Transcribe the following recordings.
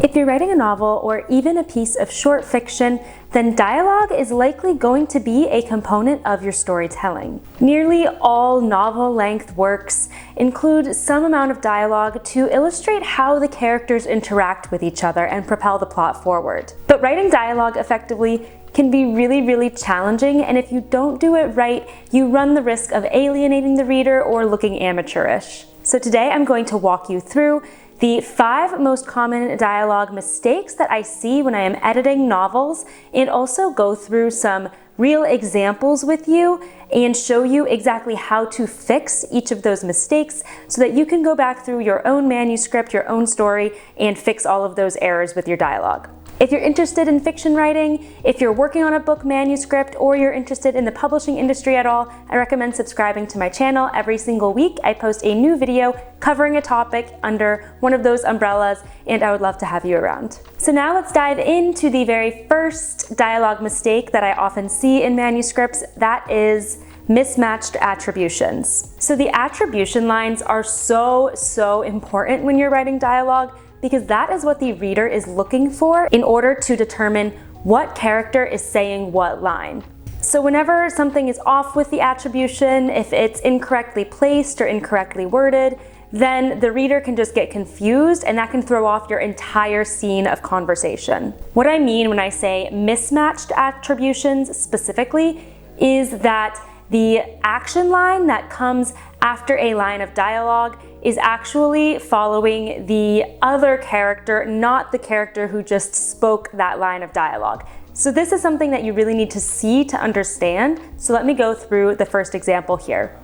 If you're writing a novel or even a piece of short fiction, then dialogue is likely going to be a component of your storytelling. Nearly all novel-length works include some amount of dialogue to illustrate how the characters interact with each other and propel the plot forward. But writing dialogue effectively can be really challenging, and if you don't do it right, you run the risk of alienating the reader or looking amateurish. So today I'm going to walk you through the 5 most common dialogue mistakes that I see when I am editing novels, and also go through some real examples with you and show you exactly how to fix each of those mistakes so that you can go back through your own manuscript, your own story, and fix all of those errors with your dialogue. If you're interested in fiction writing, if you're working on a book manuscript, or you're interested in the publishing industry at all, I recommend subscribing to my channel. Every single week I post a new video covering a topic under one of those umbrellas, and I would love to have you around. So now let's dive into the very first dialogue mistake that I often see in manuscripts. That is mismatched attributions. So the attribution lines are so important when you're writing dialogue, because that is what the reader is looking for in order to determine what character is saying what line. So whenever something is off with the attribution, if it's incorrectly placed or incorrectly worded, then the reader can just get confused, and that can throw off your entire scene of conversation. What I mean when I say mismatched attributions specifically is that the action line that comes after a line of dialogue is actually following the other character, not the character who just spoke that line of dialogue. So this is something that you really need to see to understand. So let me go through the first example here.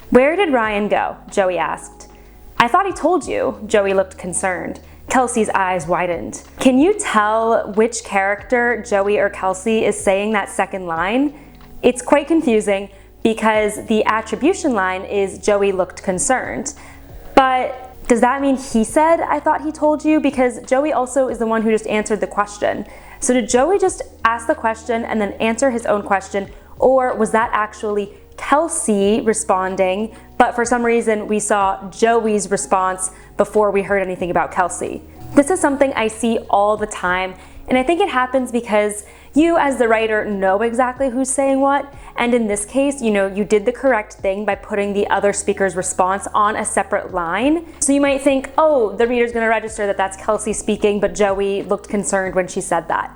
"Where did Ryan go?" Joey asked. "I thought he told you." Joey looked concerned. Kelsey's eyes widened. Can you tell which character, Joey or Kelsey, is saying that second line? It's quite confusing because the attribution line is Joey looked concerned. But does that mean he said, "I thought he told you"? Because Joey also is the one who just answered the question. So did Joey just ask the question and then answer his own question? Or was that actually Kelsey responding, but for some reason we saw Joey's response before we heard anything about Kelsey? This is something I see all the time, and I think it happens because you as the writer know exactly who's saying what, and in this case, you did the correct thing by putting the other speaker's response on a separate line. So you might think, oh, the reader's gonna register that that's Kelsey speaking, but Joey looked concerned when she said that.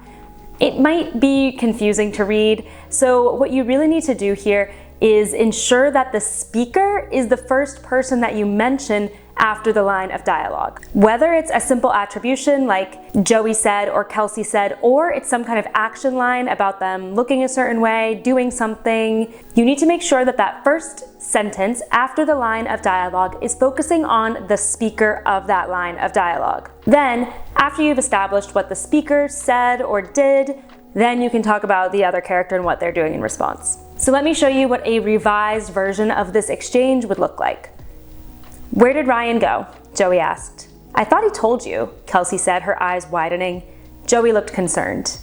It might be confusing to read, so what you really need to do here is ensure that the speaker is the first person that you mention after the line of dialogue. Whether it's a simple attribution like Joey said or Kelsey said, or it's some kind of action line about them looking a certain way, doing something, you need to make sure that that first sentence after the line of dialogue is focusing on the speaker of that line of dialogue. Then, after you've established what the speaker said or did, then you can talk about the other character and what they're doing in response. So let me show you what a revised version of this exchange would look like. "Where did Ryan go?" Joey asked. "I thought he told you," Kelsey said, her eyes widening. Joey looked concerned.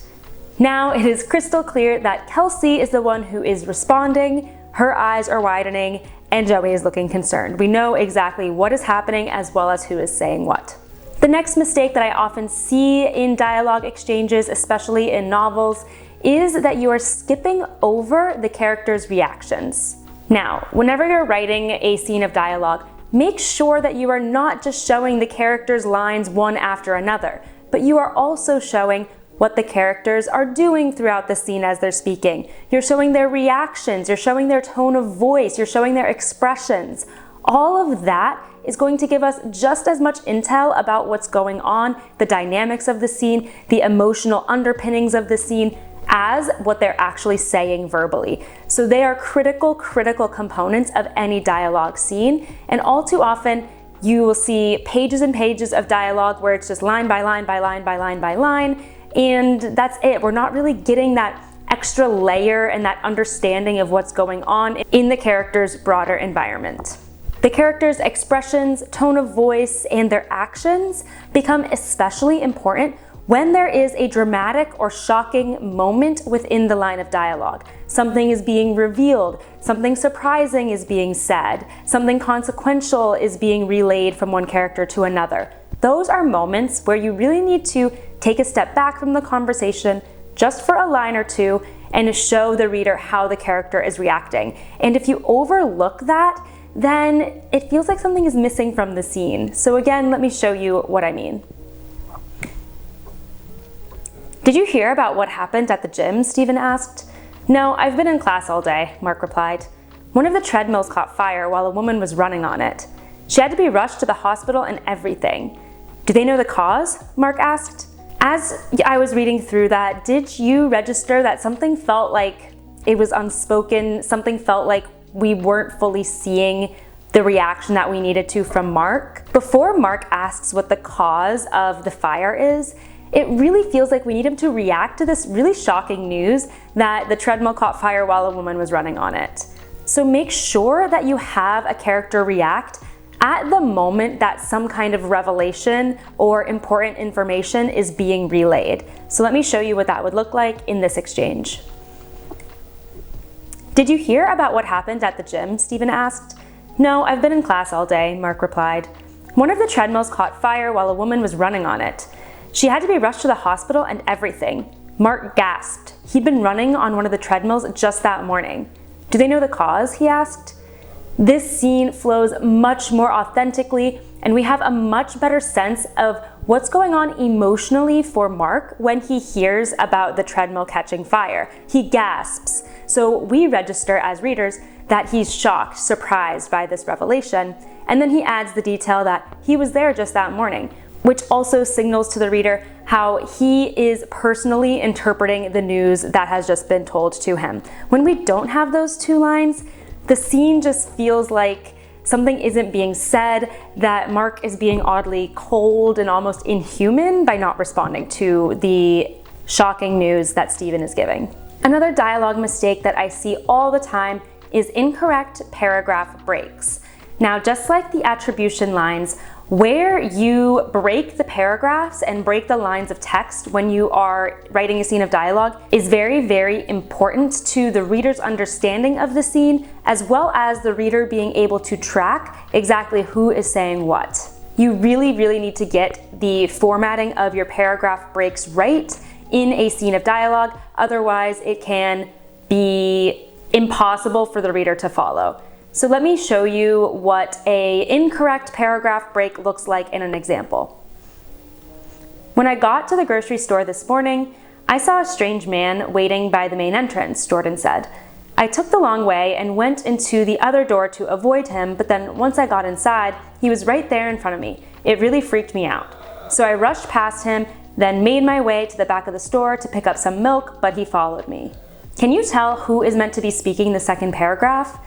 Now it is crystal clear that Kelsey is the one who is responding, her eyes are widening, and Joey is looking concerned. We know exactly what is happening as well as who is saying what. The next mistake that I often see in dialogue exchanges, especially in novels, is that you are skipping over the characters' reactions. Now, whenever you're writing a scene of dialogue, make sure that you are not just showing the characters' lines one after another, but you are also showing what the characters are doing throughout the scene as they're speaking. You're showing their reactions, you're showing their tone of voice, you're showing their expressions. All of that is going to give us just as much intel about what's going on, the dynamics of the scene, the emotional underpinnings of the scene, as what they're actually saying verbally. So they are critical components of any dialogue scene, and all too often you will see pages and pages of dialogue where it's just line by line by line by line by line, and that's it. We're not really getting that extra layer and that understanding of what's going on in the character's broader environment. The characters' expressions, tone of voice, and their actions become especially important when there is a dramatic or shocking moment within the line of dialogue. Something is being revealed, something surprising is being said, something consequential is being relayed from one character to another. those are moments where you really need to take a step back from the conversation just for a line or two and show the reader how the character is reacting. And if you overlook that, then it feels like something is missing from the scene. So again, let me show you what I mean. "Did you hear about what happened at the gym?" Stephen asked. "No, I've been in class all day," Mark replied. "One of the treadmills caught fire while a woman was running on it. She had to be rushed to the hospital and everything." "Do they know the cause?" Mark asked. As I was reading through that, did you register that something felt like it was unspoken, something felt like we weren't fully seeing the reaction that we needed to from Mark? Before Mark asks what the cause of the fire is, it really feels like we need him to react to this really shocking news that the treadmill caught fire while a woman was running on it. So make sure that you have a character react at the moment that some kind of revelation or important information is being relayed. So let me show you what that would look like in this exchange. "Did you hear about what happened at the gym?" Stephen asked. "No, I've been in class all day," Mark replied. "One of the treadmills caught fire while a woman was running on it. She had to be rushed to the hospital and everything." Mark gasped. He'd been running on one of the treadmills just that morning. "Do they know the cause?" he asked. This scene flows much more authentically, and we have a much better sense of what's going on emotionally for Mark when he hears about the treadmill catching fire. He gasps. So we register as readers that he's shocked, surprised by this revelation, and then he adds the detail that he was there just that morning, which also signals to the reader how he is personally interpreting the news that has just been told to him. When we don't have those two lines, the scene just feels like something isn't being said, that Mark is being oddly cold and almost inhuman by not responding to the shocking news that Stephen is giving. Another dialogue mistake that I see all the time is incorrect paragraph breaks. Now, just like the attribution lines, where you break the paragraphs and break the lines of text when you are writing a scene of dialogue is very, very important to the reader's understanding of the scene, as well as the reader being able to track exactly who is saying what. You really, really need to get the formatting of your paragraph breaks right in a scene of dialogue, otherwise it can be impossible for the reader to follow. So let me show you what an incorrect paragraph break looks like in an example. "When I got to the grocery store this morning, I saw a strange man waiting by the main entrance," Jordan said. "I took the long way and went into the other door to avoid him, but then once I got inside, he was right there in front of me. It really freaked me out. So I rushed past him, then made my way to the back of the store to pick up some milk, but he followed me." Can you tell who is meant to be speaking the second paragraph?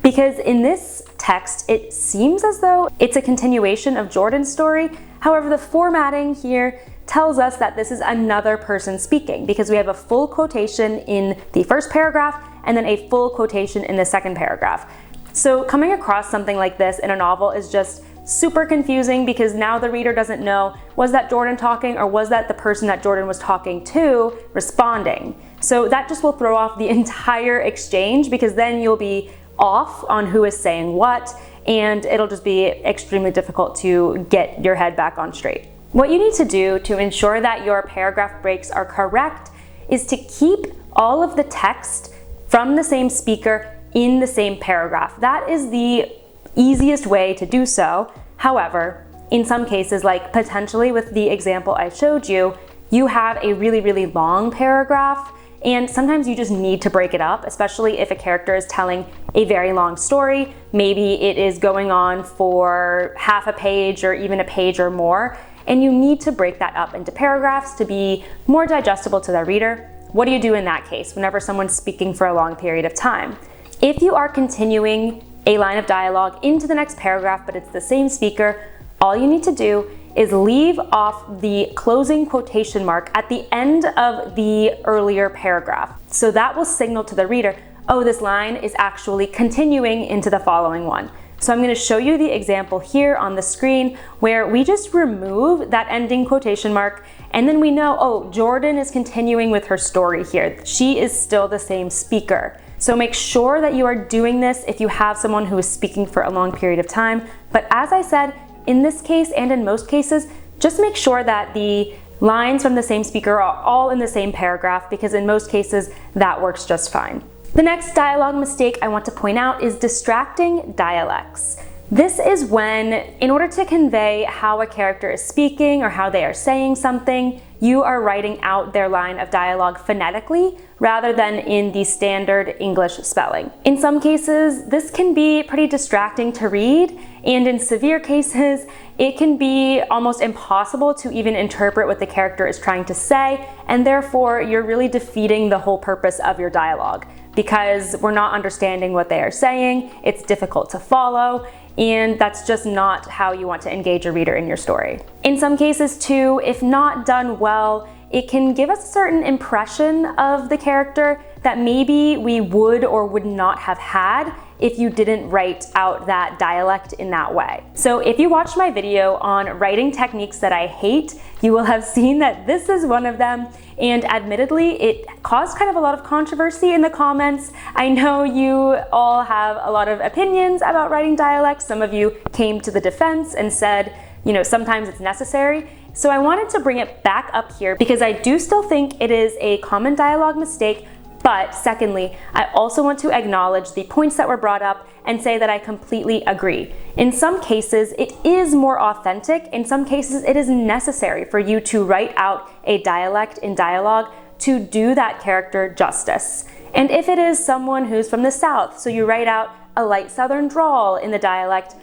Because in this text, it seems as though it's a continuation of Jordan's story. However, the formatting here tells us that this is another person speaking, because we have a full quotation in the first paragraph and then a full quotation in the second paragraph. So coming across something like this in a novel is just super confusing, because now the reader doesn't know, was that Jordan talking or was that the person that Jordan was talking to responding? So that just will throw off the entire exchange, because then you'll be off on who is saying what, and it'll just be extremely difficult to get your head back on straight. What you need to do to ensure that your paragraph breaks are correct is to keep all of the text from the same speaker in the same paragraph. That is the easiest way to do so. However, in some cases, like potentially with the example I showed you, you have a really, really long paragraph, and sometimes you just need to break it up, especially if a character is telling a very long story. Maybe it is going on for half a page or even a page or more, and you need to break that up into paragraphs to be more digestible to the reader. What do you do in that case whenever someone's speaking for a long period of time? If you are continuing a line of dialogue into the next paragraph, but it's the same speaker, all you need to do is leave off the closing quotation mark at the end of the earlier paragraph. So that will signal to the reader, oh, this line is actually continuing into the following one. So I'm going to show you the example here on the screen where we just remove that ending quotation mark, and then we know, oh, Jordan is continuing with her story here. She is still the same speaker. So make sure that you are doing this if you have someone who is speaking for a long period of time. But as I said, in this case and in most cases, just make sure that the lines from the same speaker are all in the same paragraph, because in most cases that works just fine. The next dialogue mistake I want to point out is distracting dialects. This is when, in order to convey how a character is speaking or how they are saying something, you are writing out their line of dialogue phonetically rather than in the standard English spelling. In some cases, this can be pretty distracting to read, and in severe cases, it can be almost impossible to even interpret what the character is trying to say, and therefore you're really defeating the whole purpose of your dialogue. Because we're not understanding what they are saying, it's difficult to follow, and that's just not how you want to engage a reader in your story. In some cases too, if not done well, it can give us a certain impression of the character that maybe we would or would not have had if you didn't write out that dialect in that way. So if you watched my video on writing techniques that I hate, you will have seen that this is one of them, and admittedly, it caused kind of a lot of controversy in the comments. I know you all have a lot of opinions about writing dialects. Some of you came to the defense and said, you know, sometimes it's necessary. So I wanted to bring it back up here because I do still think it is a common dialogue mistake. But secondly, I also want to acknowledge the points that were brought up and say that I completely agree. In some cases, it is more authentic. In some cases, it is necessary for you to write out a dialect in dialogue to do that character justice. And if it is someone who's from the South, so you write out a light Southern drawl in the dialect,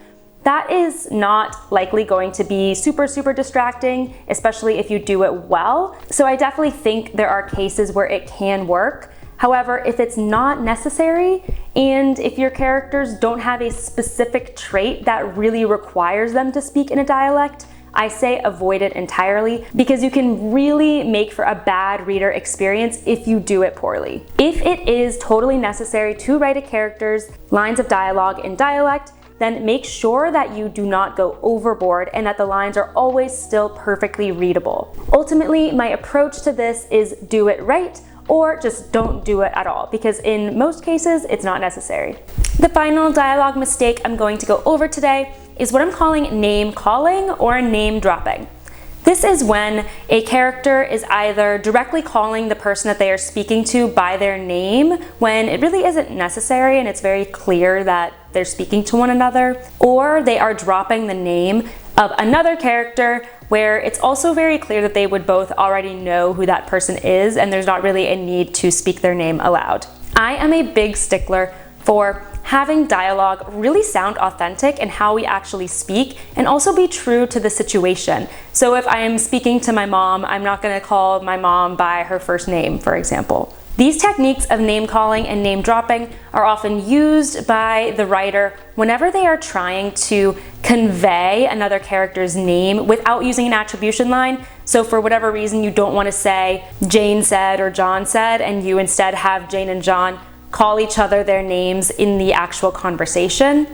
that is not likely going to be super distracting, especially if you do it well. So I definitely think there are cases where it can work. However, if it's not necessary, and if your characters don't have a specific trait that really requires them to speak in a dialect, I say avoid it entirely, because you can really make for a bad reader experience if you do it poorly. If it is totally necessary to write a character's lines of dialogue in dialect, then make sure that you do not go overboard and that the lines are always still perfectly readable. Ultimately, my approach to this is do it right, or just don't do it at all, because in most cases, it's not necessary. The final dialogue mistake I'm going to go over today is what I'm calling name calling or name dropping. This is when a character is either directly calling the person that they are speaking to by their name when it really isn't necessary and it's very clear that they're speaking to one another, or they are dropping the name of another character where it's also very clear that they would both already know who that person is and there's not really a need to speak their name aloud. I am a big stickler for having dialogue really sound authentic in how we actually speak and also be true to the situation. So if I am speaking to my mom, I'm not going to call my mom by her first name, for example. These techniques of name calling and name dropping are often used by the writer whenever they are trying to convey another character's name without using an attribution line. So for whatever reason you don't want to say Jane said or John said, and you instead have Jane and John call each other their names in the actual conversation.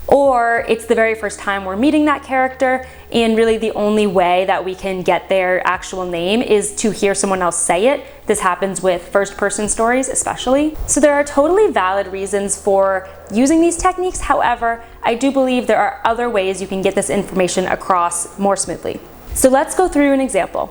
Or it's the very first time we're meeting that character, and really the only way that we can get their actual name is to hear someone else say it. This happens with first-person stories especially. So there are totally valid reasons for using these techniques. However, I do believe there are other ways you can get this information across more smoothly. So let's go through an example.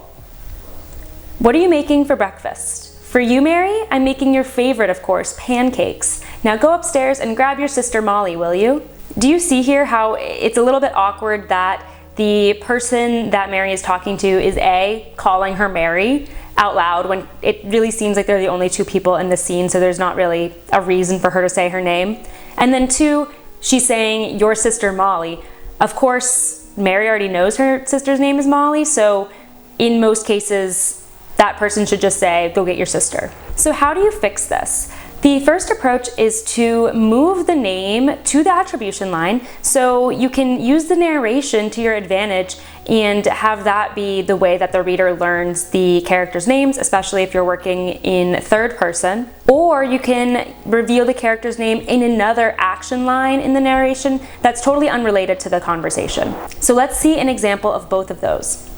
What are you making for breakfast? For you, Mary, I'm making your favorite, of course, pancakes. Now go upstairs and grab your sister Molly, will you? Do you see here how it's a little bit awkward that the person that Mary is talking to is A, calling her Mary out loud when it really seems like they're the only two people in the scene, so there's not really a reason for her to say her name. And then 2, she's saying your sister Molly. Of course, Mary already knows her sister's name is Molly, so in most cases, that person should just say, go get your sister. So how do you fix this? The first approach is to move the name to the attribution line so you can use the narration to your advantage and have that be the way that the reader learns the characters' names, especially if you're working in third person. Or you can reveal the character's name in another action line in the narration that's totally unrelated to the conversation. So let's see an example of both of those.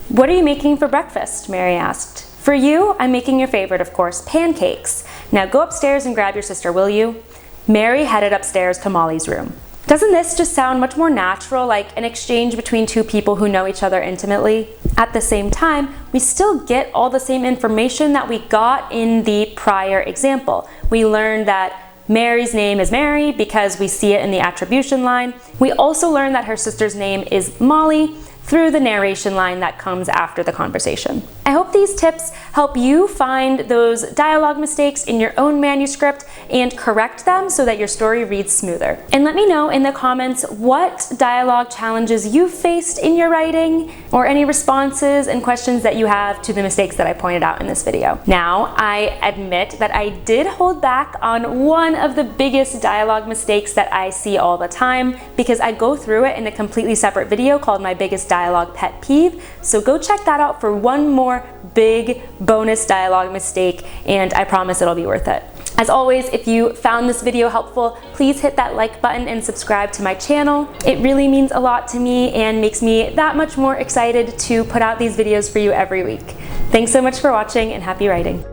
What are you making for breakfast? Mary asked. For you, I'm making your favorite, of course, pancakes. Now go upstairs and grab your sister, will you? Mary headed upstairs to Molly's room. Doesn't this just sound much more natural, like an exchange between two people who know each other intimately? At the same time, we still get all the same information that we got in the prior example. We learned that Mary's name is Mary because we see it in the attribution line. We also learn that her sister's name is Molly through the narration line that comes after the conversation. I hope these tips help you find those dialogue mistakes in your own manuscript and correct them so that your story reads smoother. And let me know in the comments what dialogue challenges you've faced in your writing, or any responses and questions that you have to the mistakes that I pointed out in this video. Now, I admit that I did hold back on one of the biggest dialogue mistakes that I see all the time, because I go through it in a completely separate video called My Biggest Dialogue Pet Peeve, so go check that out for one more big bonus dialogue mistake, and I promise it'll be worth it. As always, if you found this video helpful, please hit that like button and subscribe to my channel. It really means a lot to me and makes me that much more excited to put out these videos for you every week. Thanks so much for watching, and happy writing.